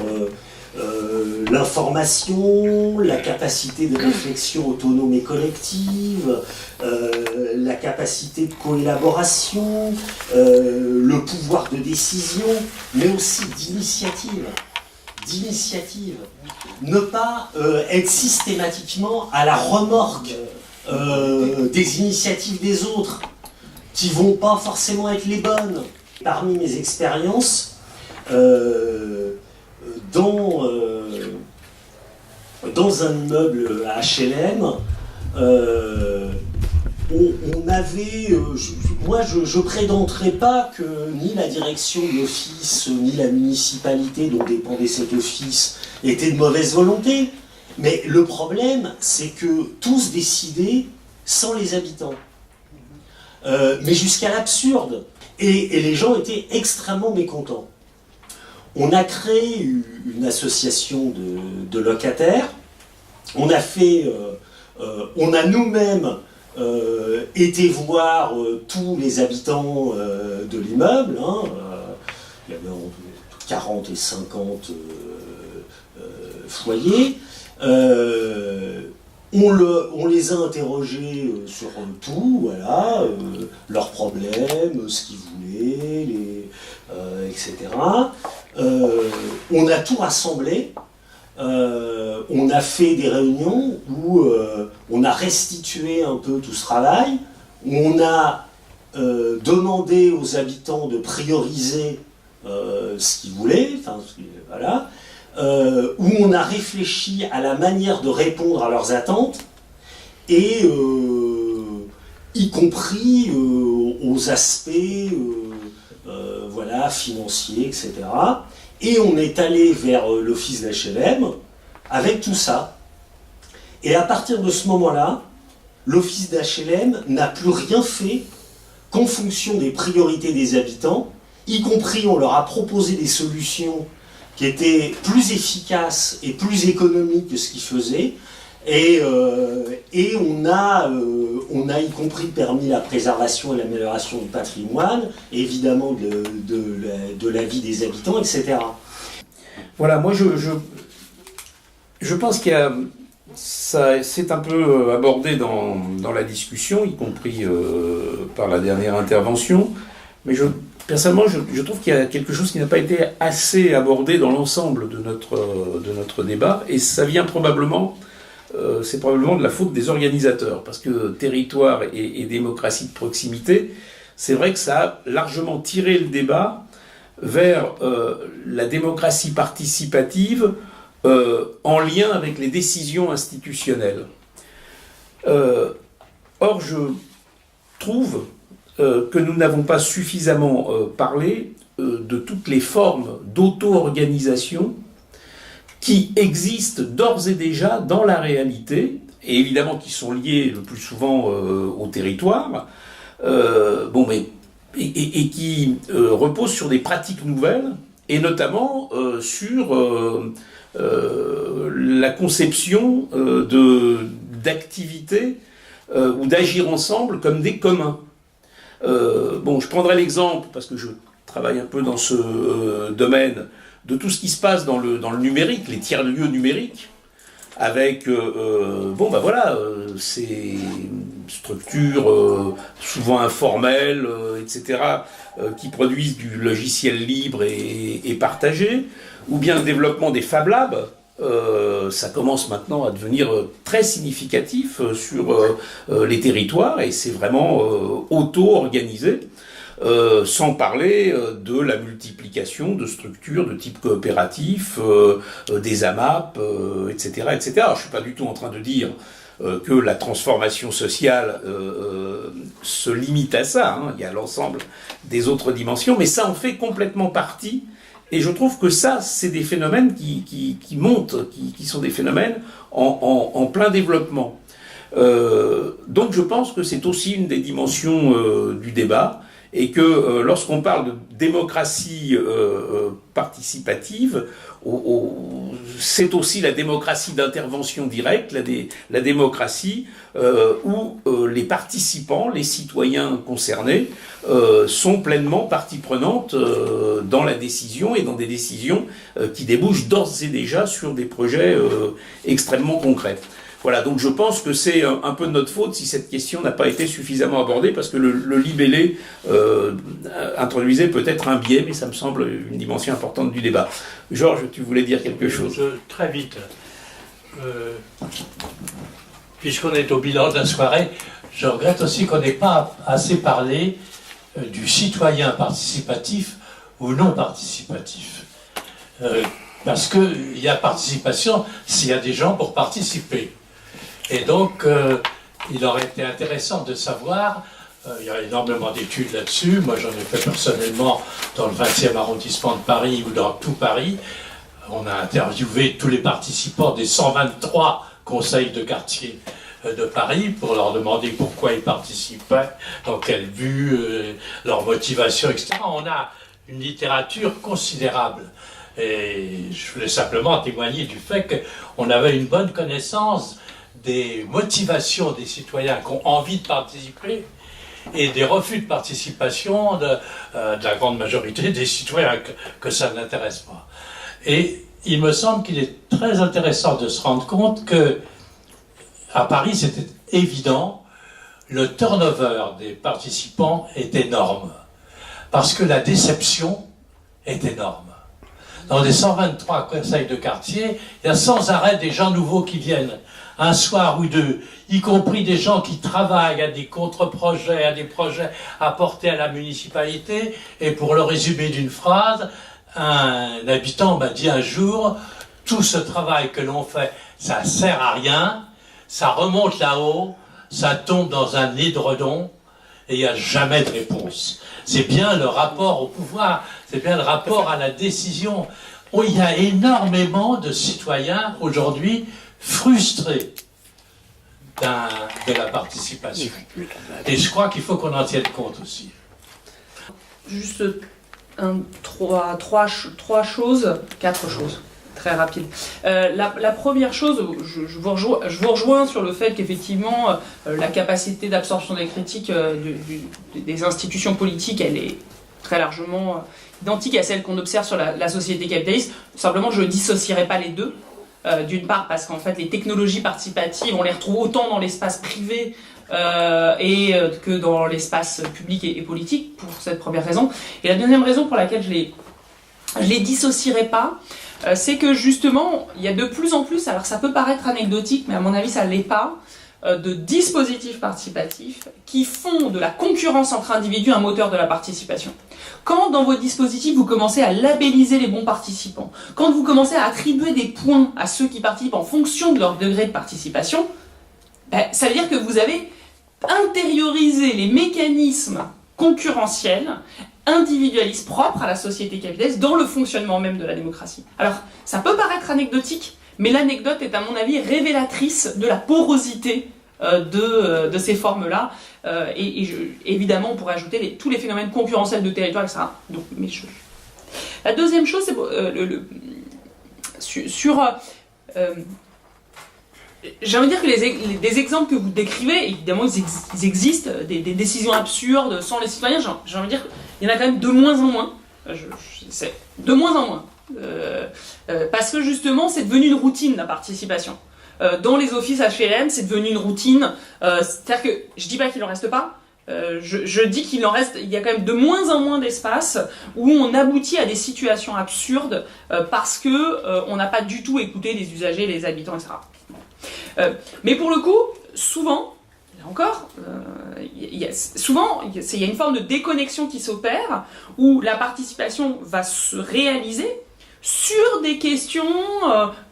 Speaker 8: l'information, la capacité de réflexion autonome et collective, la capacité de coélaboration, le pouvoir de décision, mais aussi d'initiative. Ne pas être systématiquement à la remorque des initiatives des autres, qui vont pas forcément être les bonnes. Parmi mes expériences, dans un immeuble à HLM, on avait, je prétendrai pas que ni la direction de l'office, ni la municipalité dont dépendait cet office était de mauvaise volonté, mais le problème, c'est que tous décidaient sans les habitants. Mais jusqu'à l'absurde. Et les gens étaient extrêmement mécontents. On a créé une association de locataires. On a nous-mêmes été voir tous les habitants de l'immeuble. Il y avait entre 40 et 50 foyers. On les a interrogés sur tout, voilà, leurs problèmes, ce qu'ils voulaient, etc. On a tout rassemblé, on a fait des réunions où on a restitué un peu tout ce travail, où on a demandé aux habitants de prioriser ce qu'ils voulaient, voilà. Où on a réfléchi à la manière de répondre à leurs attentes, et y compris aux aspects financiers, etc. Et on est allé vers l'office d'HLM avec tout ça. Et à partir de ce moment-là, l'office d'HLM n'a plus rien fait qu'en fonction des priorités des habitants, y compris on leur a proposé des solutions qui étaient plus efficaces et plus économiques que ce qu'ils faisaient. Et on a y compris permis la préservation et l'amélioration du patrimoine, évidemment de la vie des habitants, etc.
Speaker 1: Voilà, moi je pense qu'il y a... Ça c'est un peu abordé dans la discussion, y compris par la dernière intervention, mais personnellement je trouve qu'il y a quelque chose qui n'a pas été assez abordé dans l'ensemble de notre débat, et ça vient probablement, c'est probablement de la faute des organisateurs, parce que territoire et démocratie de proximité, c'est vrai que ça a largement tiré le débat vers la démocratie participative, en lien avec les décisions institutionnelles. Or, je trouve que nous n'avons pas suffisamment parlé de toutes les formes d'auto-organisation qui existent d'ores et déjà dans la réalité, et évidemment qui sont liées le plus souvent au territoire, et qui reposent sur des pratiques nouvelles, et notamment sur la conception d'activités ou d'agir ensemble comme des communs. Je prendrai l'exemple, parce que je travaille un peu dans ce domaine, de tout ce qui se passe dans le numérique, les tiers-lieux numériques, avec ces structures souvent informelles, etc., qui produisent du logiciel libre et partagé, ou bien le développement des Fab Labs. Ça commence maintenant à devenir très significatif sur les territoires, et c'est vraiment auto-organisé, sans parler de la multiplication de structures de type coopératif, des AMAP, etc., etc. Alors, je ne suis pas du tout en train de dire que la transformation sociale se limite à ça, hein. Il y a l'ensemble des autres dimensions, mais ça en fait complètement partie. Et je trouve que ça, c'est des phénomènes qui montent, qui sont des phénomènes en plein développement. Donc je pense que c'est aussi une des dimensions du débat, et que lorsqu'on parle de démocratie participative, c'est aussi la démocratie d'intervention directe, la démocratie où les participants, les citoyens concernés, sont pleinement partie prenante dans la décision, et dans des décisions qui débouchent d'ores et déjà sur des projets extrêmement concrets. Voilà, donc je pense que c'est un peu de notre faute si cette question n'a pas été suffisamment abordée, parce que le libellé introduisait peut-être un biais, mais ça me semble une dimension importante du débat. Georges, tu voulais dire quelque chose ?
Speaker 3: Très vite. Puisqu'on est au bilan de la soirée, je regrette aussi qu'on n'ait pas assez parlé du citoyen participatif ou non participatif. Parce qu'il y a participation s'il y a des gens pour participer. Et donc, il aurait été intéressant de savoir, il y a énormément d'études là-dessus, moi j'en ai fait personnellement dans le 20e arrondissement de Paris ou dans tout Paris. On a interviewé tous les participants des 123 conseils de quartier de Paris pour leur demander pourquoi ils participaient, dans quel but, leur motivation, etc. On a une littérature considérable. Et je voulais simplement témoigner du fait qu'on avait une bonne connaissance des motivations des citoyens qui ont envie de participer et des refus de participation de la grande majorité des citoyens que ça n'intéresse pas. Et il me semble qu'il est très intéressant de se rendre compte que à Paris, c'était évident, le turnover des participants est énorme, parce que la déception est énorme. Dans les 123 conseils de quartier, il y a sans arrêt des gens nouveaux qui viennent, un soir ou deux, y compris des gens qui travaillent à des contre-projets, à des projets apportés à la municipalité. Et pour le résumer d'une phrase, un habitant m'a dit un jour, tout ce travail que l'on fait, ça sert à rien, ça remonte là-haut, ça tombe dans un édredon, et il n'y a jamais de réponse. C'est bien le rapport au pouvoir, c'est bien le rapport à la décision. Il y a énormément de citoyens aujourd'hui frustrés de la participation. Et je crois qu'il faut qu'on en tienne compte aussi.
Speaker 6: Juste quatre choses. très rapide. La première chose, je vous rejoins sur le fait qu'effectivement, la capacité d'absorption des critiques des institutions politiques, elle est très largement identique à celle qu'on observe sur la société capitaliste. Simplement, je ne dissocierai pas les deux. D'une part, parce qu'en fait, les technologies participatives, on les retrouve autant dans l'espace privé que dans l'espace public et politique, pour cette première raison. Et la deuxième raison pour laquelle je les dissocierai pas, c'est que justement, il y a de plus en plus, alors ça peut paraître anecdotique, mais à mon avis ça ne l'est pas, de dispositifs participatifs qui font de la concurrence entre individus un moteur de la participation. Quand dans vos dispositifs vous commencez à labelliser les bons participants, quand vous commencez à attribuer des points à ceux qui participent en fonction de leur degré de participation, ça veut dire que vous avez intériorisé les mécanismes concurrentiels, individualistes propres à la société capitaliste dans le fonctionnement même de la démocratie. Alors, ça peut paraître anecdotique, mais l'anecdote est à mon avis révélatrice de la porosité de ces formes-là. Évidemment, on pourrait ajouter tous les phénomènes concurrentiels de territoire, etc. Donc, la deuxième chose, c'est j'ai envie de dire que des exemples que vous décrivez, évidemment, ils existent, des décisions absurdes sans les citoyens, j'ai envie de dire qu'il y en a quand même de moins en moins. C'est de moins en moins. Parce que justement, c'est devenu une routine, la participation. Dans les offices HLM, c'est devenu une routine. C'est-à-dire que je dis pas qu'il en reste pas. Je dis qu'il en reste. Il y a quand même de moins en moins d'espace où on aboutit à des situations absurdes parce que on n'a pas du tout écouté les usagers, les habitants, etc. Mais pour le coup, souvent, là encore, il y a une forme de déconnexion qui s'opère où la participation va se réaliser sur des questions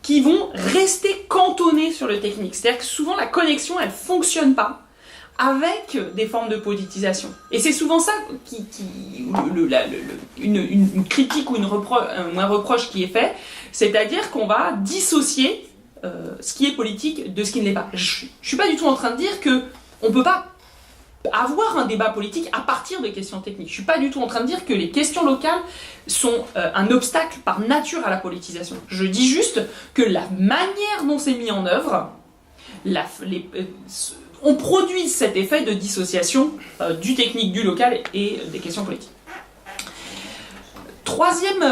Speaker 6: qui vont rester cantonnées sur le technique. C'est-à-dire que souvent la connexion, elle ne fonctionne pas avec des formes de politisation. Et c'est souvent ça une critique ou un reproche qui est fait, c'est-à-dire qu'on va dissocier ce qui est politique de ce qui ne l'est pas. Je ne suis pas du tout en train de dire qu'on ne peut pas avoir un débat politique à partir des questions techniques. Je ne suis pas du tout en train de dire que les questions locales sont un obstacle par nature à la politisation. Je dis juste que la manière dont c'est mis en œuvre, on produit cet effet de dissociation du technique, du local et des questions politiques. Troisième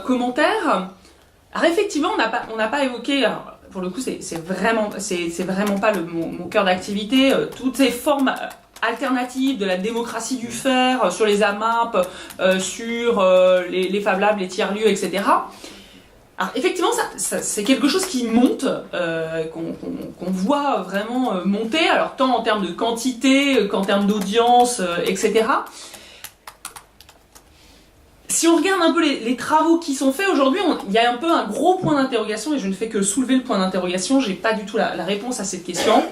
Speaker 6: commentaire. Alors effectivement, on n'a pas évoqué, alors, pour le coup c'est vraiment pas mon cœur d'activité, toutes ces formes alternatives de la démocratie du faire, sur les AMAP, sur les Fab Labs, les tiers-lieux, etc. Alors effectivement, ça c'est quelque chose qui monte, qu'on voit vraiment monter, alors tant en termes de quantité qu'en termes d'audience, etc. Si on regarde un peu les travaux qui sont faits aujourd'hui, il y a un peu un gros point d'interrogation, et je ne fais que soulever le point d'interrogation, je n'ai pas du tout la réponse à cette question.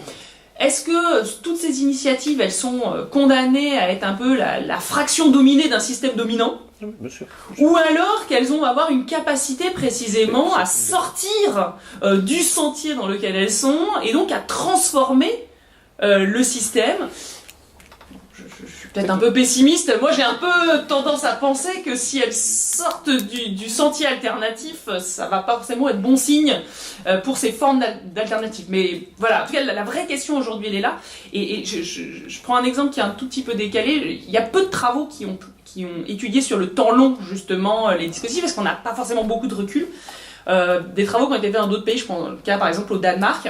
Speaker 6: Est-ce que toutes ces initiatives, elles sont condamnées à être un peu la fraction dominée d'un système dominant ? Bien sûr. Ou alors qu'elles vont avoir une capacité précisément à sortir du sentier dans lequel elles sont, et donc à transformer le système ? Je suis peut-être un peu pessimiste. Moi, j'ai un peu tendance à penser que si elles sortent du sentier alternatif, ça va pas forcément être bon signe pour ces formes d'alternatives. Mais voilà, en tout cas, la vraie question aujourd'hui, elle est là. Et je prends un exemple qui est un tout petit peu décalé. Il y a peu de travaux qui ont étudié sur le temps long, justement, les dispositifs, parce qu'on n'a pas forcément beaucoup de recul. Des travaux qui ont été faits dans d'autres pays, je prends le cas par exemple au Danemark,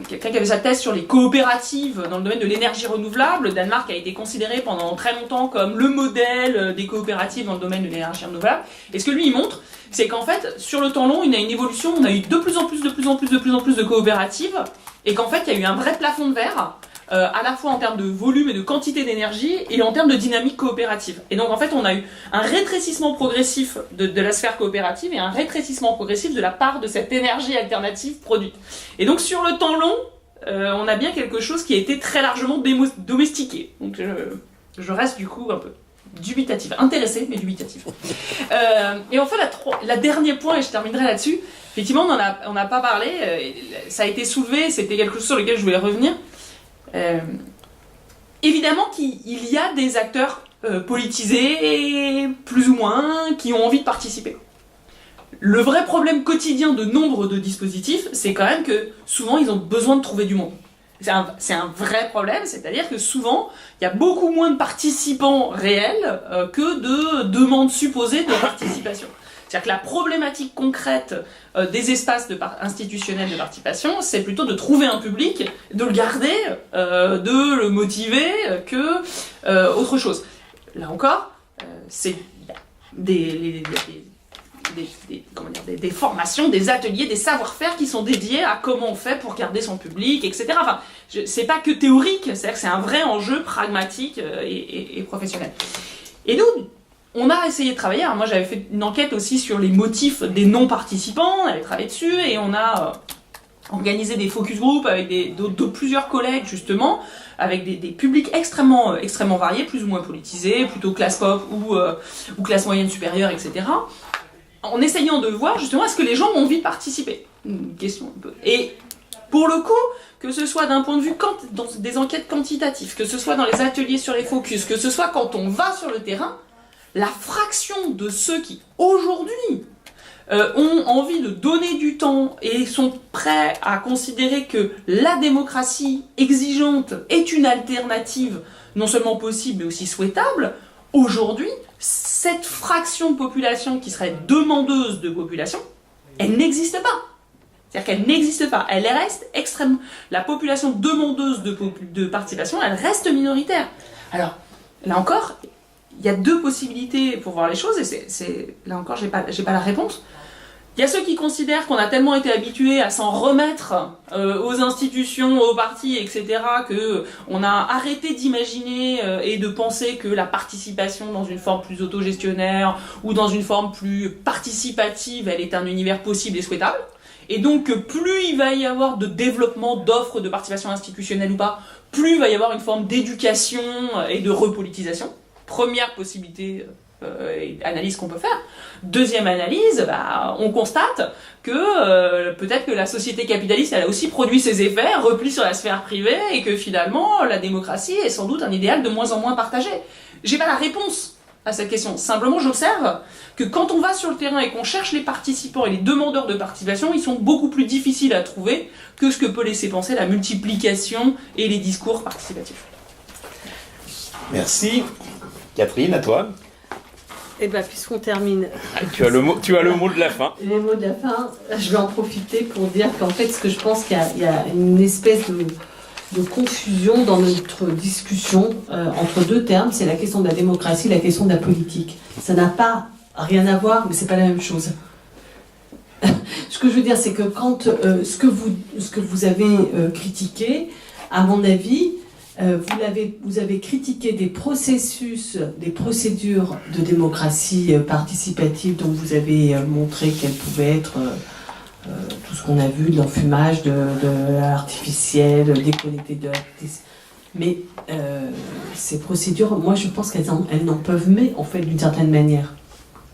Speaker 6: quelqu'un qui avait sa thèse sur les coopératives dans le domaine de l'énergie renouvelable. Le Danemark a été considéré pendant très longtemps comme le modèle des coopératives dans le domaine de l'énergie renouvelable. Et ce que lui il montre, c'est qu'en fait sur le temps long, il y a une évolution, on a eu de plus en plus de coopératives, et qu'en fait il y a eu un vrai plafond de verre. À la fois en termes de volume et de quantité d'énergie, et en termes de dynamique coopérative. Et donc en fait on a eu un rétrécissement progressif de la sphère coopérative et un rétrécissement progressif de la part de cette énergie alternative produite. Et donc sur le temps long, on a bien quelque chose qui a été très largement domestiqué. Donc je reste du coup un peu dubitative, intéressée mais dubitative. Et enfin la dernier point, et je terminerai là-dessus, effectivement on n'a pas parlé, ça a été soulevé, c'était quelque chose sur lequel je voulais revenir. Évidemment qu'il y a des acteurs politisés, plus ou moins, qui ont envie de participer. Le vrai problème quotidien de nombre de dispositifs, c'est quand même que souvent ils ont besoin de trouver du monde. C'est un vrai problème, c'est-à-dire que souvent, il y a beaucoup moins de participants réels que de demandes supposées de participation. C'est-à-dire que la problématique concrète des espaces institutionnels de participation, c'est plutôt de trouver un public, de le garder, de le motiver, que autre chose. Là encore, c'est des formations, des ateliers, des savoir-faire qui sont dédiés à comment on fait pour garder son public, etc. Enfin, c'est pas que théorique, c'est-à-dire que c'est un vrai enjeu pragmatique et professionnel. Et nous, on a essayé de travailler. Alors moi, j'avais fait une enquête aussi sur les motifs des non-participants, on avait travaillé dessus, et on a organisé des focus group avec plusieurs collègues, justement, avec des publics extrêmement variés, plus ou moins politisés, plutôt classe pop ou classe moyenne supérieure, etc., en essayant de voir justement est-ce que les gens ont envie de participer. Une question un peu. Et pour le coup, que ce soit d'un point de vue dans des enquêtes quantitatives, que ce soit dans les ateliers sur les focus, que ce soit quand on va sur le terrain, la fraction de ceux qui aujourd'hui ont envie de donner du temps et sont prêts à considérer que la démocratie exigeante est une alternative non seulement possible mais aussi souhaitable, aujourd'hui, cette fraction de population qui serait demandeuse de population, elle n'existe pas. C'est-à-dire qu'elle n'existe pas. Elle reste extrêmement... La population demandeuse de participation, elle reste minoritaire. Alors, là encore, il y a deux possibilités pour voir les choses, et là encore, j'ai pas la réponse. Il y a ceux qui considèrent qu'on a tellement été habitués à s'en remettre aux institutions, aux partis, etc., qu'on a arrêté d'imaginer et de penser que la participation dans une forme plus autogestionnaire ou dans une forme plus participative, elle est un univers possible et souhaitable. Et donc, plus il va y avoir de développement d'offres de participation institutionnelle ou pas, plus il va y avoir une forme d'éducation et de repolitisation. Première possibilité analyse qu'on peut faire. Deuxième analyse, on constate que peut-être que la société capitaliste, elle a aussi produit ses effets, repli sur la sphère privée, et que finalement, la démocratie est sans doute un idéal de moins en moins partagé. J'ai pas la réponse à cette question. Simplement, j'observe que quand on va sur le terrain et qu'on cherche les participants et les demandeurs de participation, ils sont beaucoup plus difficiles à trouver que ce que peut laisser penser la multiplication et les discours participatifs.
Speaker 1: Merci. Catherine, à toi.
Speaker 5: Eh bien, puisqu'on termine...
Speaker 1: Tu as le mot de la fin.
Speaker 5: Les mots de la fin, je vais en profiter pour dire qu'en fait, ce que je pense qu'il y a une espèce de confusion dans notre discussion entre deux termes, c'est la question de la démocratie et la question de la politique. Ça n'a pas rien à voir, mais c'est pas la même chose. Ce que je veux dire, c'est que quand ce que vous avez critiqué, à mon avis, vous avez critiqué des processus, des procédures de démocratie participative dont vous avez montré qu'elles pouvaient être tout ce qu'on a vu, de l'enfumage, de l'artificiel, déconnecté de l'artificiel. Mais ces procédures, moi je pense qu'elles n'en peuvent mais en fait d'une certaine manière.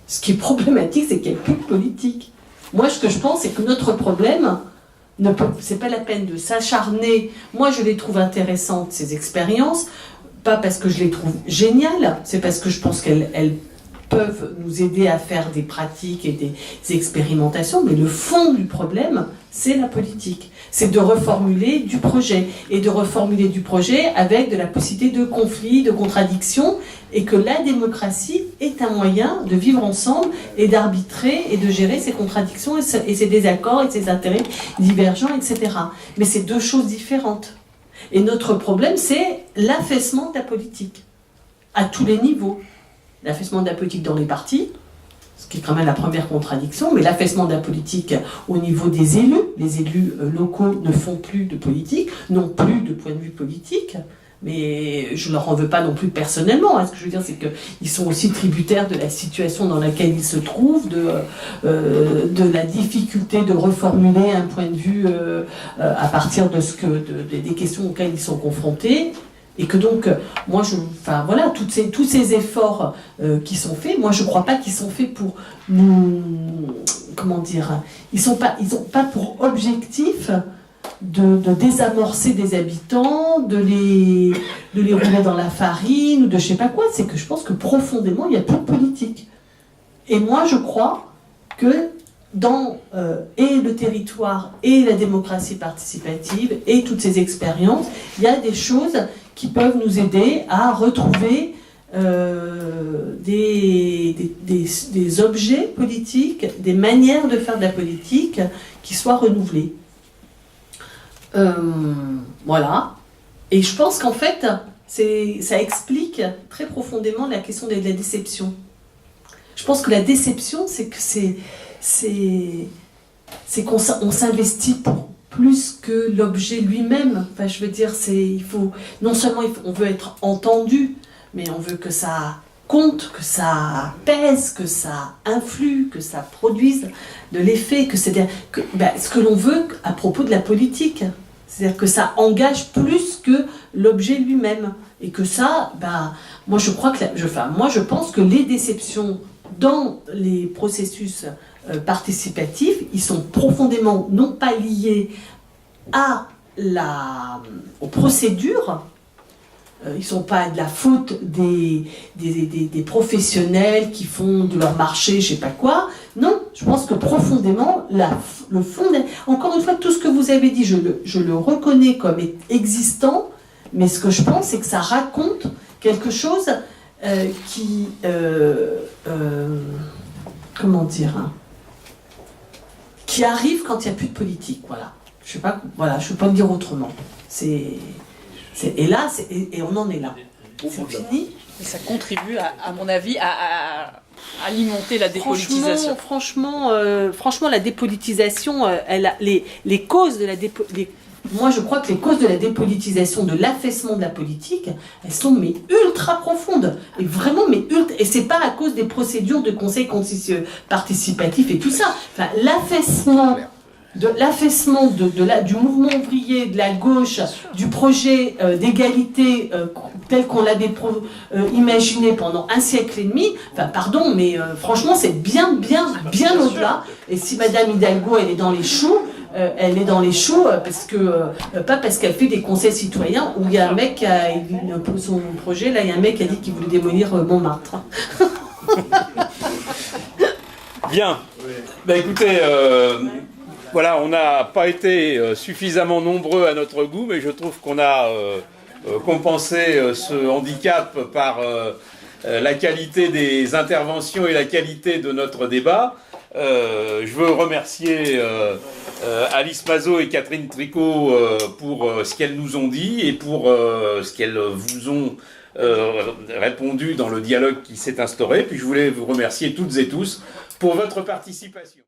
Speaker 5: Ce qui est problématique, c'est qu'il n'y a plus de politique. Moi ce que je pense, c'est que notre problème, c'est pas la peine de s'acharner. Moi, je les trouve intéressantes, ces expériences, pas parce que je les trouve géniales, c'est parce que je pense qu'elles peuvent nous aider à faire des pratiques et des expérimentations, mais le fond du problème, c'est la politique. C'est de reformuler du projet, et de reformuler du projet avec de la possibilité de conflits, de contradictions, et que la démocratie est un moyen de vivre ensemble et d'arbitrer et de gérer ces contradictions et ces désaccords et ces intérêts divergents, etc. Mais c'est deux choses différentes. Et notre problème, c'est l'affaissement de la politique, à tous les niveaux. L'affaissement de la politique dans les partis, ce qui est quand même la première contradiction, mais l'affaissement de la politique au niveau des élus. Les élus locaux ne font plus de politique, n'ont plus de point de vue politique, mais je ne leur en veux pas non plus personnellement. Ce que je veux dire, c'est qu'ils sont aussi tributaires de la situation dans laquelle ils se trouvent, de la difficulté de reformuler un point de vue à partir de des questions auxquelles ils sont confrontés. Et que donc, moi, voilà, tous ces efforts qui sont faits, moi, je ne crois pas qu'ils sont faits pour nous... Comment dire? Ils n'ont pas pour objectif de désamorcer des habitants, de les rouler dans la farine, ou de je ne sais pas quoi. C'est que je pense que profondément, il n'y a plus de politique. Et moi, je crois que dans et le territoire et la démocratie participative et toutes ces expériences, il y a des choses qui peuvent nous aider à retrouver des objets politiques, des manières de faire de la politique qui soient renouvelées. Voilà. Et je pense qu'en fait, ça explique très profondément la question de la déception. Je pense que la déception, c'est qu'on s'investit pour plus que l'objet lui-même. Enfin, je veux dire, non seulement on veut être entendu, mais on veut que ça compte, que ça pèse, que ça influe, que ça produise de l'effet, ce que l'on veut à propos de la politique. C'est-à-dire que ça engage plus que l'objet lui-même. Et que ça, moi je pense que les déceptions dans les processus participatifs, ils sont profondément non pas liés aux procédures, ils ne sont pas de la faute des professionnels qui font de leur marché, je ne sais pas quoi. Non, je pense que profondément, le fond, encore une fois, tout ce que vous avez dit, je le reconnais comme existant, mais ce que je pense, c'est que ça raconte quelque chose comment dire, qui arrive quand il n'y a plus de politique, voilà. Je sais pas, voilà, je ne peux pas le dire autrement. Et on en est là. C'est fini.
Speaker 6: Et ça contribue, à mon avis, à alimenter la dépolitisation.
Speaker 5: Franchement, la dépolitisation, les causes de la dépolitisation. Moi, je crois que les causes de la dépolitisation, de l'affaissement de la politique, elles sont ultra profondes. Et vraiment, et c'est pas à cause des procédures de conseil participatif et tout ça. Enfin, l'affaissement du mouvement ouvrier, de la gauche, du projet d'égalité tel qu'on l'avait imaginé pendant un siècle et demi, pardon, mais franchement, c'est bien au-delà. Et si Madame Hidalgo, elle est dans les choux, pas parce qu'elle fait des conseils citoyens où il y a un mec qui a son projet, là, il y a un mec qui a dit qu'il voulait démolir Montmartre.
Speaker 1: Bien. Écoutez, voilà, on n'a pas été suffisamment nombreux à notre goût, mais je trouve qu'on a compensé ce handicap par la qualité des interventions et la qualité de notre débat. Je veux remercier Alice Mazot et Catherine Tricot pour ce qu'elles nous ont dit et pour ce qu'elles vous ont répondu dans le dialogue qui s'est instauré. Puis je voulais vous remercier toutes et tous pour votre participation.